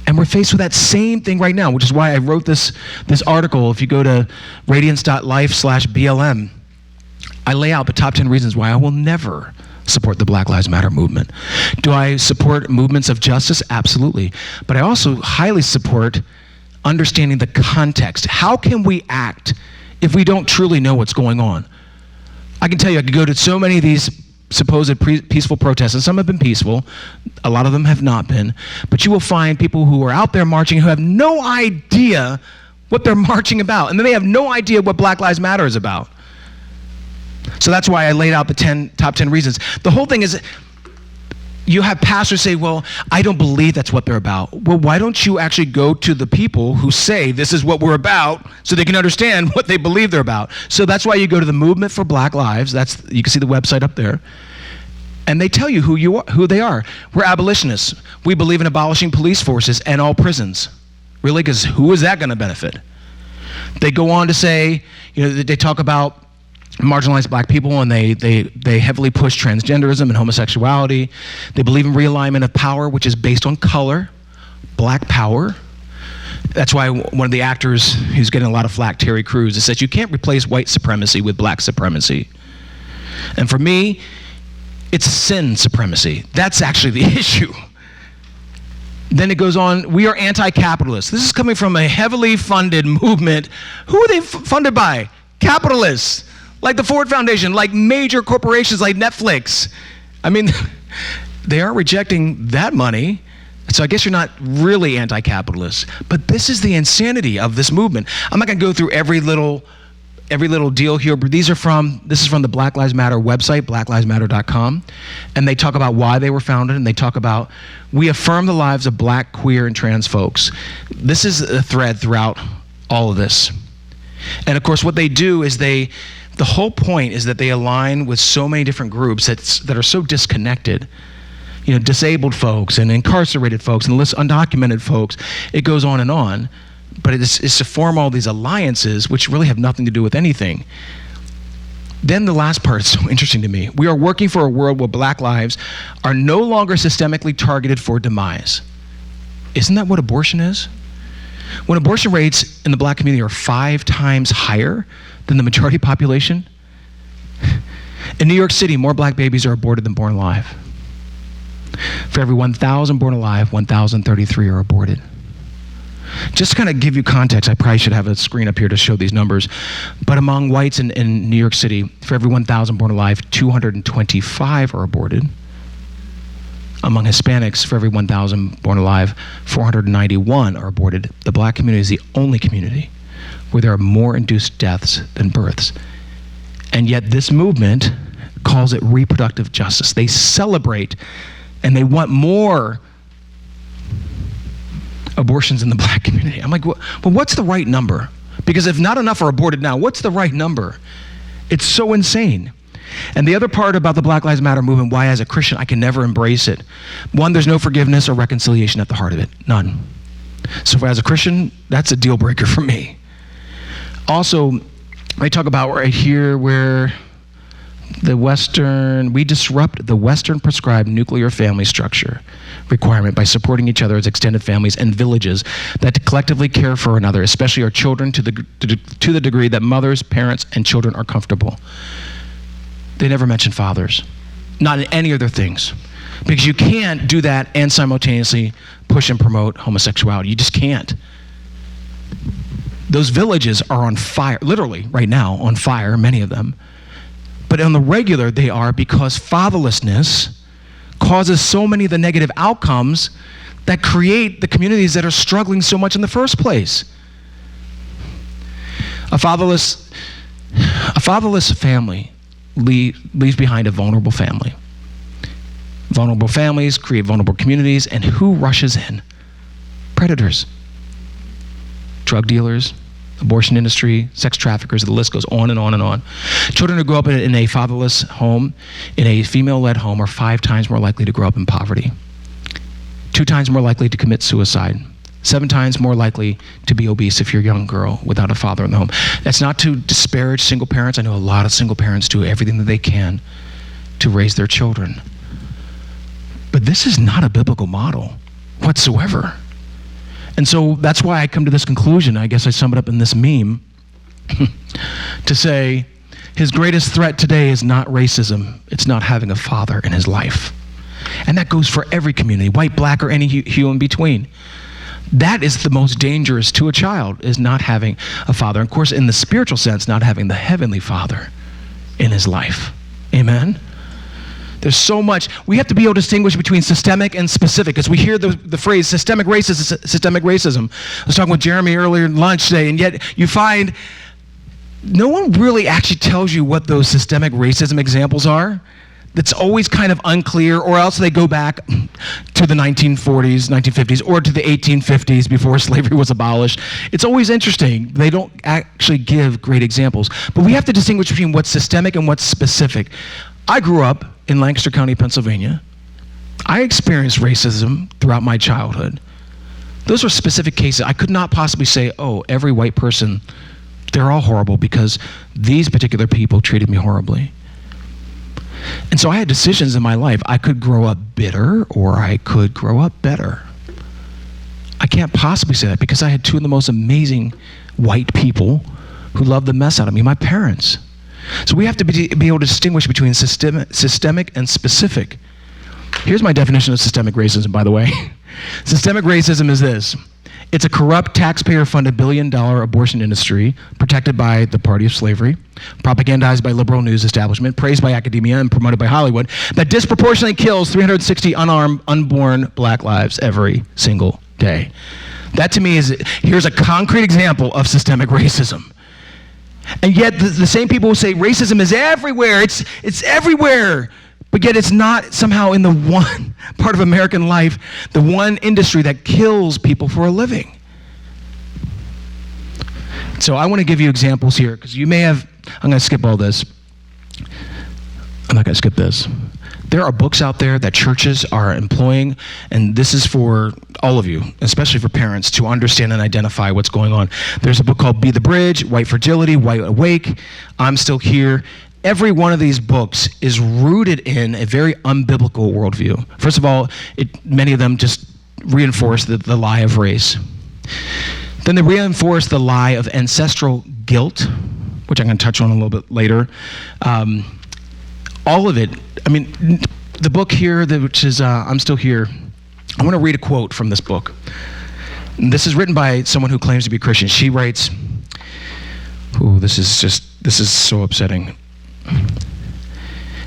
Speaker 1: And we're faced with that same thing right now, which is why I wrote this article. If you go to radiance.life/BLM, I lay out the top 10 reasons why I will never support the Black Lives Matter movement. Do I support movements of justice? Absolutely. But I also highly support understanding the context. How can we act if we don't truly know what's going on? I can tell you, I could go to so many of these supposed peaceful protests, and some have been peaceful, a lot of them have not been, but you will find people who are out there marching who have no idea what they're marching about, and then they have no idea what Black Lives Matter is about. So that's why I laid out the top 10 reasons. The whole thing is, you have pastors say, well, I don't believe that's what they're about. Well, why don't you actually go to the people who say this is what we're about so they can understand what they believe they're about? So that's why you go to the Movement for Black Lives. You can see the website up there. And they tell you who they are. We're abolitionists. We believe in abolishing police forces and all prisons. Really? Because who is that going to benefit? They go on to say, they talk about marginalized black people, and they heavily push transgenderism and homosexuality. They believe in realignment of power, which is based on color, black power. That's why one of the actors who's getting a lot of flack, Terry Crews, it says you can't replace white supremacy with black supremacy. And for me, it's sin supremacy. That's actually the issue. Then it goes on, we are anti-capitalist. This is coming from a heavily funded movement. Who are they funded by? Capitalists, like the Ford Foundation, like major corporations like Netflix. I mean, they are rejecting that money. So I guess you're not really anti-capitalist. But this is the insanity of this movement. I'm not going to go through every little deal here, but this is from the Black Lives Matter website, blacklivesmatter.com, and they talk about why they were founded, and they talk about, we affirm the lives of black, queer, and trans folks. This is a thread throughout all of this. And of course, what they do is the whole point is that they align with so many different groups that are so disconnected. You know, disabled folks and incarcerated folks and undocumented folks. It goes on and on. But it's to form all these alliances which really have nothing to do with anything. Then the last part is so interesting to me. We are working for a world where black lives are no longer systemically targeted for demise. Isn't that what abortion is? When abortion rates in the black community are 5 times higher than the majority population, in New York City, more black babies are aborted than born alive. For every 1,000 born alive, 1,033 are aborted. Just to kind of give you context, I probably should have a screen up here to show these numbers, but among whites in New York City, for every 1,000 born alive, 225 are aborted. Among Hispanics, for every 1,000 born alive, 491 are aborted. The black community is the only community where there are more induced deaths than births. And yet this movement calls it reproductive justice. They celebrate and they want more abortions in the black community. I'm like, well, what's the right number? Because if not enough are aborted now, what's the right number? It's so insane. And the other part about the Black Lives Matter movement, why as a Christian I can never embrace it. One, there's no forgiveness or reconciliation at the heart of it. None. So as a Christian, that's a deal breaker for me. Also, I talk about right here where we disrupt the Western prescribed nuclear family structure requirement by supporting each other as extended families and villages that collectively care for another, especially our children, to the degree that mothers, parents, and children are comfortable. They never mention fathers, not in any of their things, because you can't do that and simultaneously push and promote homosexuality. You just can't. Those villages are on fire, literally right now on fire, many of them. But on the regular, they are, because fatherlessness causes so many of the negative outcomes that create the communities that are struggling so much in the first place. A fatherless family leaves behind a vulnerable family. Vulnerable families create vulnerable communities, and who rushes in? Predators, drug dealers, abortion industry, sex traffickers, the list goes on and on and on. Children who grow up in a fatherless home, in a female-led home, are 5 times more likely to grow up in poverty, 2 times more likely to commit suicide, 7 times more likely to be obese if you're a young girl without a father in the home. That's not to disparage single parents. I know a lot of single parents do everything that they can to raise their children. But this is not a biblical model whatsoever. And so that's why I come to this conclusion. I guess I sum it up in this meme to say his greatest threat today is not racism. It's not having a father in his life. And that goes for every community, white, black, or any hue in between. That is the most dangerous to a child, is not having a father. And of course, in the spiritual sense, not having the heavenly Father in his life. Amen? There's so much. We have to be able to distinguish between systemic and specific, because we hear the phrase systemic racism. I was talking with Jeremy earlier in lunch today, and yet you find no one really actually tells you what those systemic racism examples are. That's always kind of unclear, or else they go back to the 1940s, 1950s, or to the 1850s before slavery was abolished. It's always interesting. They don't actually give great examples. But we have to distinguish between what's systemic and what's specific. I grew up in Lancaster County, Pennsylvania. I experienced racism throughout my childhood. Those are specific cases. I could not possibly say, oh, every white person, they're all horrible because these particular people treated me horribly. And so I had decisions in my life. I could grow up bitter, or I could grow up better. I can't possibly say that because I had two of the most amazing white people who loved the mess out of me, my parents. So we have to be able to distinguish between systemic and specific. Here's my definition of systemic racism, by the way. Systemic racism is this. It's a corrupt, taxpayer-funded billion-dollar abortion industry protected by the party of slavery, propagandized by liberal news establishment, praised by academia, and promoted by Hollywood, that disproportionately kills 360 unarmed, unborn black lives every single day. That to me is, here's a concrete example of systemic racism. And yet the same people who say racism is everywhere, it's everywhere, but yet it's not somehow in the one part of American life, the one industry that kills people for a living. So I want to give you examples here, because you may have, I'm going to skip all this. I'm not going to skip this. There are books out there that churches are employing, and this is for all of you, especially for parents, to understand and identify what's going on. There's a book called Be the Bridge, White Fragility, White Awake, I'm Still Here. Every one of these books is rooted in a very unbiblical worldview. First of all, many of them just reinforce the lie of race. Then they reinforce the lie of ancestral guilt, which I'm going to touch on a little bit later. All of it, I mean, the book here, which is I'm Still Here, I want to read a quote from this book. And this is written by someone who claims to be Christian. She writes, this is so upsetting.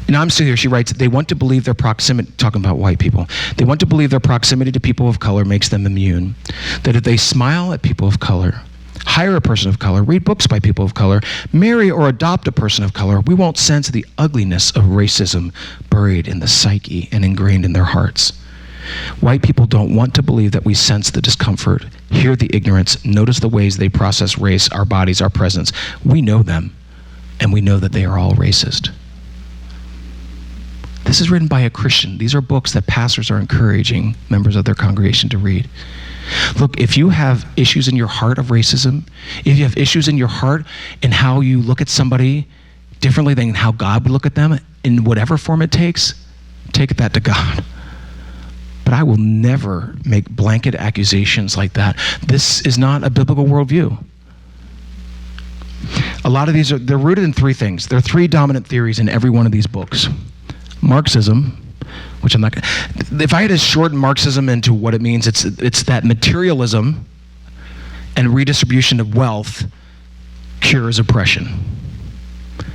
Speaker 1: And I'm Still Here, she writes, they want to believe their proximity, talking about white people, they want to believe their proximity to people of color makes them immune. That if they smile at people of color, hire a person of color, read books by people of color, marry or adopt a person of color, we won't sense the ugliness of racism buried in the psyche and ingrained in their hearts. White people don't want to believe that we sense the discomfort, hear the ignorance, notice the ways they process race, our bodies, our presence. We know them. And we know that they are all racist. This is written by a Christian. These are books that pastors are encouraging members of their congregation to read. Look, if you have issues in your heart of racism, if you have issues in your heart in how you look at somebody differently than how God would look at them, in whatever form it takes, take that to God. But I will never make blanket accusations like that. This is not a biblical worldview. A lot of these they're rooted in three things. There are three dominant theories in every one of these books. Marxism, which I'm not going to, if I had to shorten Marxism into what it means, it's that materialism and redistribution of wealth cures oppression.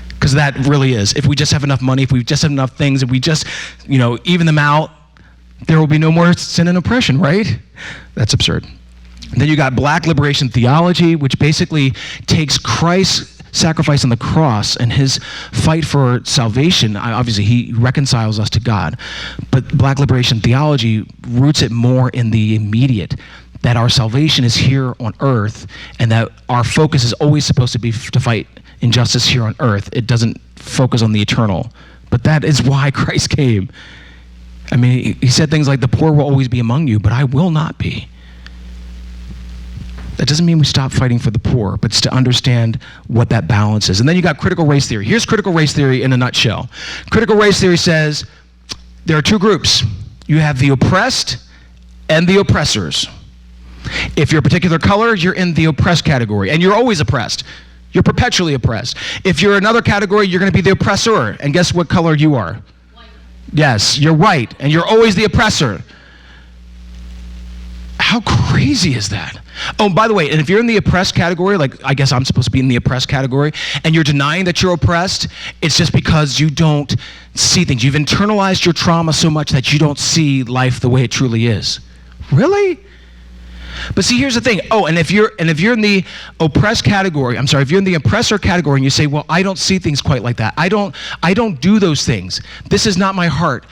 Speaker 1: Because that really is. If we just have enough money, if we just have enough things, if we just, even them out, there will be no more sin and oppression, right? That's absurd. Then you got black liberation theology, which basically takes Christ's sacrifice on the cross and his fight for salvation. Obviously, he reconciles us to God. But black liberation theology roots it more in the immediate, that our salvation is here on earth and that our focus is always supposed to be to fight injustice here on earth. It doesn't focus on the eternal. But that is why Christ came. I mean, he said things like, the poor will always be among you, but I will not be. That doesn't mean we stop fighting for the poor, but it's to understand what that balance is. And then you got critical race theory. Here's critical race theory in a nutshell. Critical race theory says there are two groups. You have the oppressed and the oppressors. If you're a particular color, you're in the oppressed category, and you're always oppressed. You're perpetually oppressed. If you're another category, you're going to be the oppressor, and guess what color you are? White. Yes, you're white, and you're always the oppressor. How crazy is that? Oh, by the way, and if you're in the oppressed category, like I guess I'm supposed to be in the oppressed category, and you're denying that you're oppressed, it's just because you don't see things. You've internalized your trauma so much that you don't see life the way it truly is. Really? But see, here's the thing. Oh, and if you're in the oppressed category, if you're in the oppressor category and you say, well, I don't see things quite like that. I don't do those things. This is not my heart.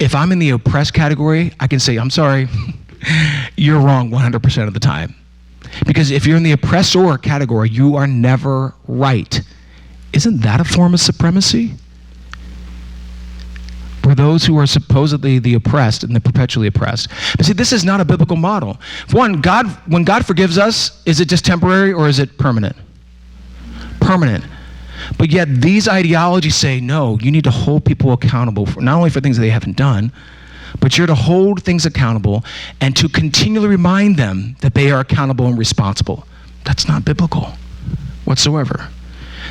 Speaker 1: If I'm in the oppressed category, I can say, I'm sorry. You're wrong 100% of the time. Because if you're in the oppressor category, you are never right. Isn't that a form of supremacy? We're those who are supposedly the oppressed and the perpetually oppressed. But see, this is not a biblical model. One, when God forgives us, is it just temporary or is it permanent? Permanent. But yet these ideologies say, no, you need to hold people accountable for not only for things that they haven't done, but you're to hold things accountable and to continually remind them that they are accountable and responsible. That's not biblical whatsoever.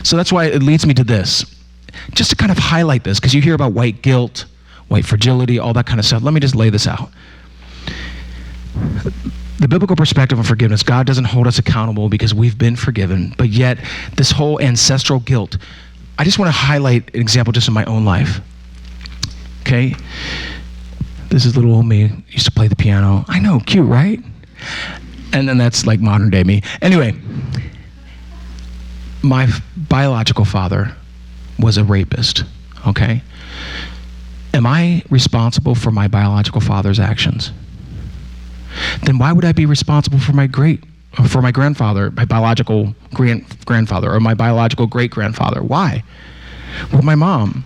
Speaker 1: So that's why it leads me to this. Just to kind of highlight this, because you hear about white guilt, white fragility, all that kind of stuff. Let me just lay this out. The biblical perspective on forgiveness, God doesn't hold us accountable because we've been forgiven, but yet this whole ancestral guilt, I just want to highlight an example just in my own life. Okay? This is little old me, used to play the piano. I know, cute, right? And then that's like modern day me. Anyway, my biological father was a rapist, okay? Am I responsible for my biological father's actions? Then why would I be responsible for my grandfather, my biological grandfather, or my biological great-grandfather? Why? Well, my mom,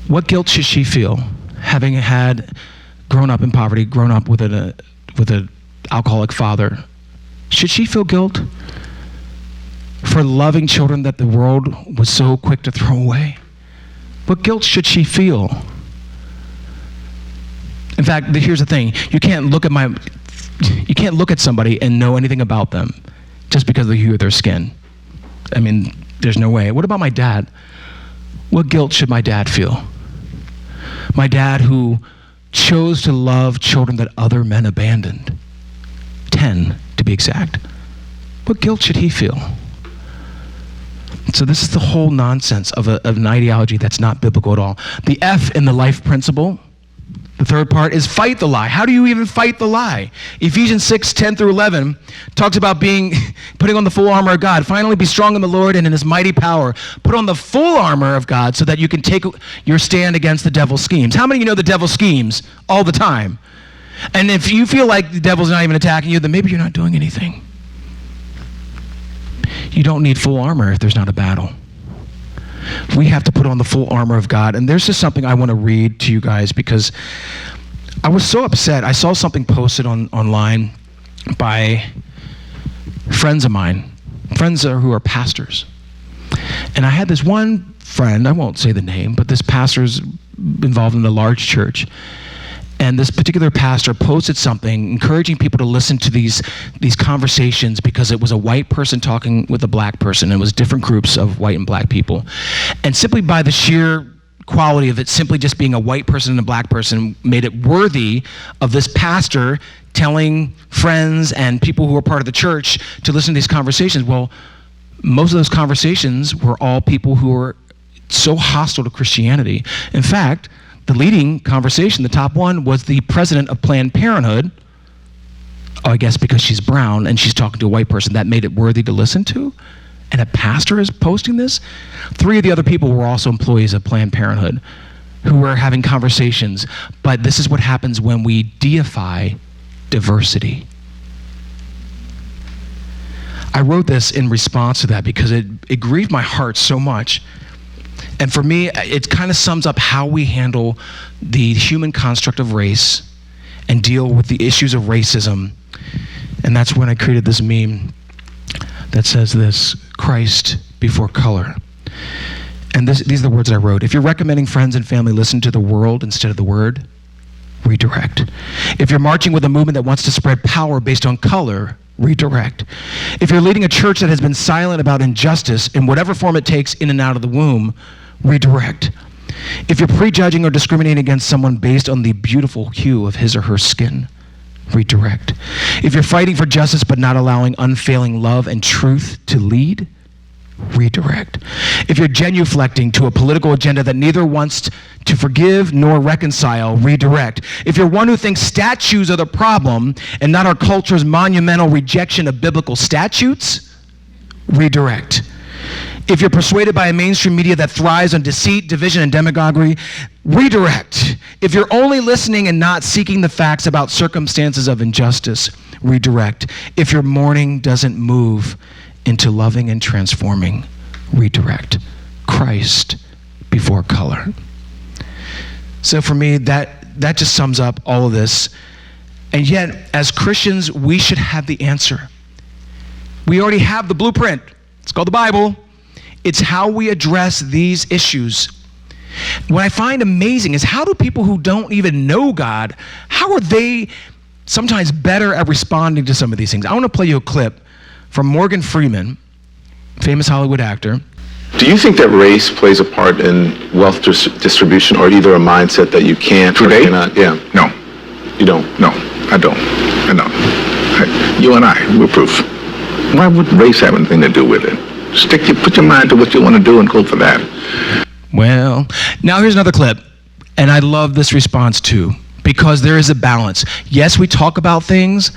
Speaker 1: what guilt should she feel having grown up in poverty, grown up with an alcoholic father? Should she feel guilt for loving children that the world was so quick to throw away? What guilt should she feel? In fact, here's the thing. You can't look at somebody and know anything about them just because of the hue of their skin. I mean, there's no way. What about my dad? What guilt should my dad feel? My dad who chose to love children that other men abandoned. 10, to be exact. What guilt should he feel? So this is the whole nonsense of an ideology that's not biblical at all. The F in the life principle, the third part, is fight the lie. How do you even fight the lie? Ephesians 6:10-11 talks about putting on the full armor of God. Finally, be strong in the Lord and in his mighty power. Put on the full armor of God so that you can take your stand against the devil's schemes. How many of you know the devil schemes all the time? And if you feel like the devil's not even attacking you, then maybe you're not doing anything. You don't need full armor if there's not a battle. We have to put on the full armor of God. And there's just something I want to read to you guys because I was so upset. I saw something posted online by friends of mine, friends who are pastors. And I had this one friend, I won't say the name, but this pastor's involved in a large church. And this particular pastor posted something encouraging people to listen to these conversations because it was a white person talking with a black person. It was different groups of white and black people. And simply by the sheer quality of it, simply just being a white person and a black person, made it worthy of this pastor telling friends and people who were part of the church to listen to these conversations. Well, most of those conversations were all people who were so hostile to Christianity. In fact, the leading conversation, the top one, was the president of Planned Parenthood. Oh, I guess because she's brown and she's talking to a white person, that made it worthy to listen to? And a pastor is posting this? 3 of the other people were also employees of Planned Parenthood who were having conversations. But this is what happens when we deify diversity. I wrote this in response to that because it grieved my heart so much. And for me, it kind of sums up how we handle the human construct of race and deal with the issues of racism. And that's when I created this meme that says this: Christ before color. And these are the words I wrote. If you're recommending friends and family listen to the world instead of the word, redirect. If you're marching with a movement that wants to spread power based on color, redirect. If you're leading a church that has been silent about injustice in whatever form it takes in and out of the womb, redirect. If you're prejudging or discriminating against someone based on the beautiful hue of his or her skin, redirect. If you're fighting for justice but not allowing unfailing love and truth to lead, redirect. If you're genuflecting to a political agenda that neither wants to forgive nor reconcile, redirect. If you're one who thinks statues are the problem and not our culture's monumental rejection of biblical statutes, redirect. If you're persuaded by a mainstream media that thrives on deceit, division, and demagoguery, redirect. If you're only listening and not seeking the facts about circumstances of injustice, redirect. If your mourning doesn't move into loving and transforming, redirect. Christ before color. So for me, that just sums up all of this. And yet, as Christians, we should have the answer. We already have the blueprint. It's called the Bible. It's how we address these issues. What I find amazing is how do people who don't even know God, how are they sometimes better at responding to some of these things? I want to play you a clip from Morgan Freeman, famous Hollywood actor.
Speaker 13: Do you think that race plays a part in wealth distribution, or either a mindset that you can't
Speaker 14: today?
Speaker 13: Or cannot? Yeah.
Speaker 14: No.
Speaker 13: You don't?
Speaker 14: No, I don't. I don't. You and I, we're proof. Why would race have anything to do with it? Put your mind to what you want to do and go for that.
Speaker 1: Well, now here's another clip, and I love this response too, because there is a balance. Yes, we talk about things,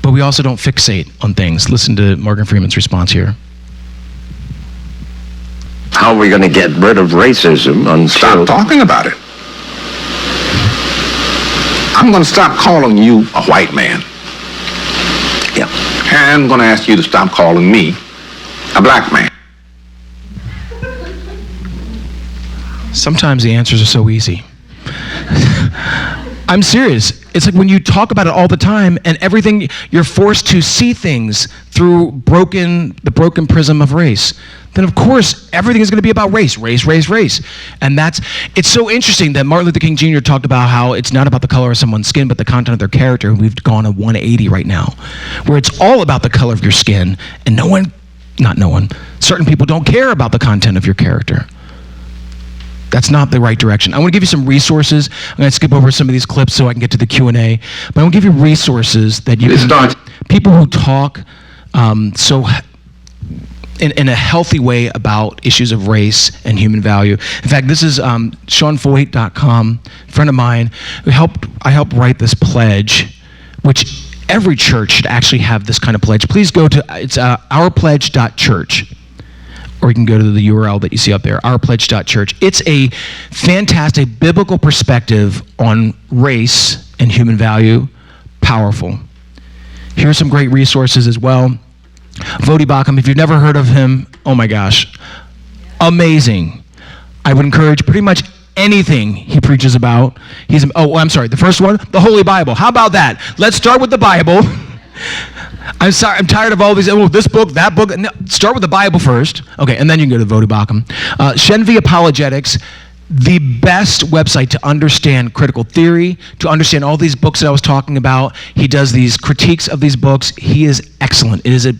Speaker 1: but we also don't fixate on things. Listen to Morgan Freeman's response here.
Speaker 15: How are we going to get rid of racism until...
Speaker 14: Stop talking about it. I'm going to stop calling you a white man.
Speaker 15: Yeah.
Speaker 14: And I'm going to ask you to stop calling me a black man.
Speaker 1: Sometimes the answers are so easy. I'm serious. It's like when you talk about it all the time and everything, you're forced to see things through the broken prism of race. Then of course, everything is going to be about race. And it's so interesting that Martin Luther King Jr. talked about how it's not about the color of someone's skin, but the content of their character. And we've gone a 180 right now, where it's all about the color of your skin, and certain people don't care about the content of your character. That's not the right direction. I want to give you some resources. I'm going to skip over some of these clips so I can get to the Q&A. But I want to give you resources that you can... People who talk in a healthy way about issues of race and human value. In fact, this is SeanFoyt.com, a friend of mine. I helped write this pledge, which every church should actually have this kind of pledge. Please go to, it's ourpledge.church. Or you can go to the URL that you see up there, ourpledge.church. It's a fantastic biblical perspective on race and human value. Powerful. Here are some great resources as well. Vodi Bakum, if you've never heard of him, oh my gosh, amazing. I would encourage pretty much anything he preaches about. The first one, the Holy Bible. How about that? Let's start with the Bible. I'm sorry, I'm tired of all these, this book, that book. No, start with the Bible first. Okay, and then you can go to Vodi Bakum. Shenvi Apologetics, the best website to understand critical theory, to understand all these books that I was talking about. He does these critiques of these books. He is excellent. It is a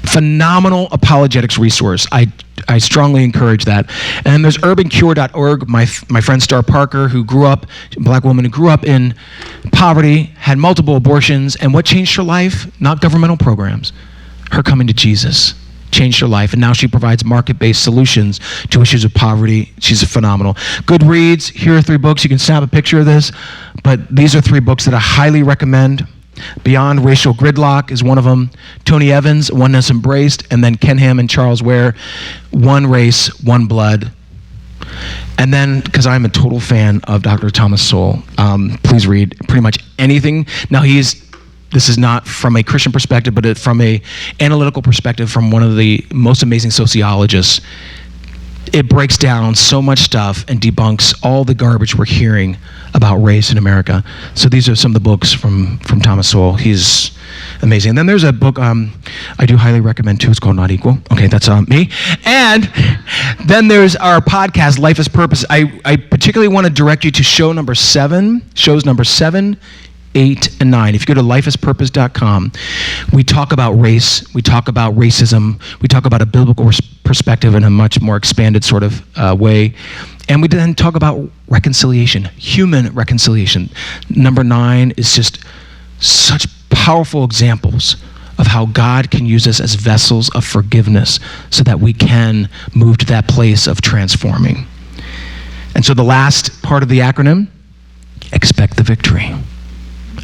Speaker 1: phenomenal apologetics resource. I strongly encourage that. And then there's urbancure.org. My friend Star Parker, a black woman who grew up in poverty, had multiple abortions, and what changed her life? Not governmental programs. Her coming to Jesus changed her life, and now she provides market-based solutions to issues of poverty. She's phenomenal. Goodreads, here are 3 books. You can snap a picture of this, but these are 3 books that I highly recommend. Beyond Racial Gridlock is one of them. Tony Evans, Oneness Embraced, and then Ken Ham and Charles Ware, One Race, One Blood. And then, because I'm a total fan of Dr. Thomas Sowell, please read pretty much anything. Now this is not from a Christian perspective, but from a analytical perspective from one of the most amazing sociologists. It breaks down so much stuff and debunks all the garbage we're hearing about race in America. So these are some of the books from Thomas Sowell. He's amazing. And then there's a book I do highly recommend too. It's called Not Equal. Okay, that's me. And then there's our podcast, Life is Purpose. I particularly want to direct you to shows number 7, 8, and 9. If you go to lifeispurpose.com, we talk about race, we talk about racism, we talk about a biblical perspective in a much more expanded sort of way. And we then talk about reconciliation, human reconciliation. Number 9 is just such powerful examples of how God can use us as vessels of forgiveness so that we can move to that place of transforming. And so the last part of the acronym, expect the victory.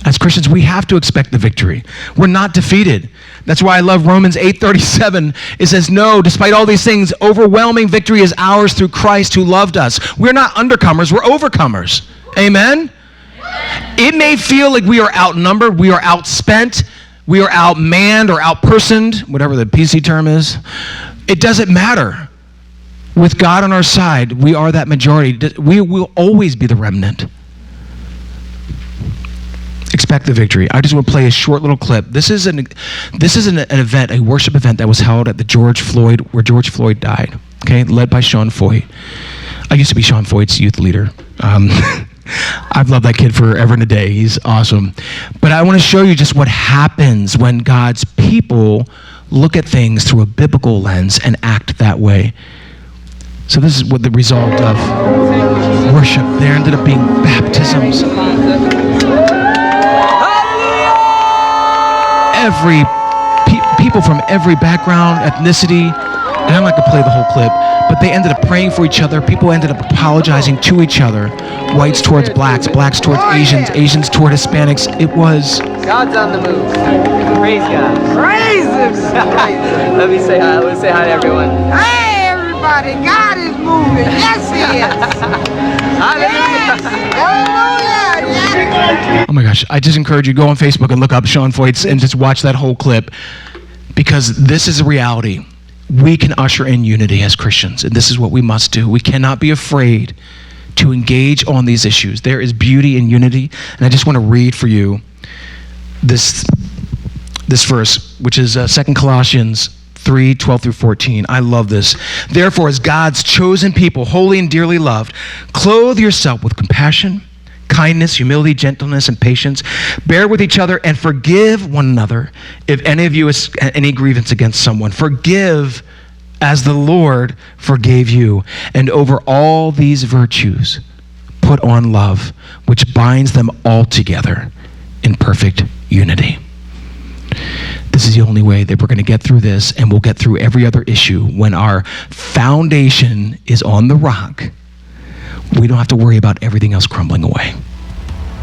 Speaker 1: As Christians, we have to expect the victory. We're not defeated. That's why I love Romans 8:37. It says, no, despite all these things, overwhelming victory is ours through Christ who loved us. We're not undercomers, we're overcomers. Amen? It may feel like we are outnumbered, we are outspent, we are outmanned or outpersoned, whatever the PC term is. It doesn't matter. With God on our side, we are that majority. We will always be the remnant. Expect the victory. I just want to play a short little clip. This is an event, a worship event that was held at where George Floyd died. Okay, led by Sean Foyt. I used to be Sean Foyt's youth leader. I've loved that kid forever and a day. He's awesome. But I want to show you just what happens when God's people look at things through a biblical lens and act that way. So this is what the result of worship. There ended up being baptisms. People from every background, ethnicity, and I'm not going to play the whole clip, but they ended up praying for each other. People ended up apologizing to each other. Whites towards blacks, blacks towards Asians, Asians toward Hispanics. It was...
Speaker 16: God's on the move. Praise God. Praise Him. Let me say hi. Let's say hi to everyone.
Speaker 17: Hey, everybody. God is moving. Yes, He is. Hallelujah. Yes.
Speaker 1: Oh my gosh, I just encourage you, go on Facebook and look up Sean Foyt's and just watch that whole clip, because this is a reality. We can usher in unity as Christians, and this is what we must do. We cannot be afraid to engage on these issues. There is beauty in unity, and I just want to read for you this verse, which is 2 Colossians 3:12 through 14. I love this. Therefore, as God's chosen people, holy and dearly loved, clothe yourself with compassion, kindness, humility, gentleness, and patience. Bear with each other and forgive one another. If any of you has any grievance against someone, forgive as the Lord forgave you. And over all these virtues, put on love, which binds them all together in perfect unity. This is the only way that we're going to get through this, and we'll get through every other issue. When our foundation is on the rock, we don't have to worry about everything else crumbling away.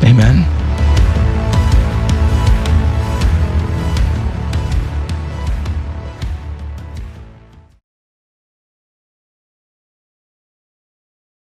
Speaker 1: Amen.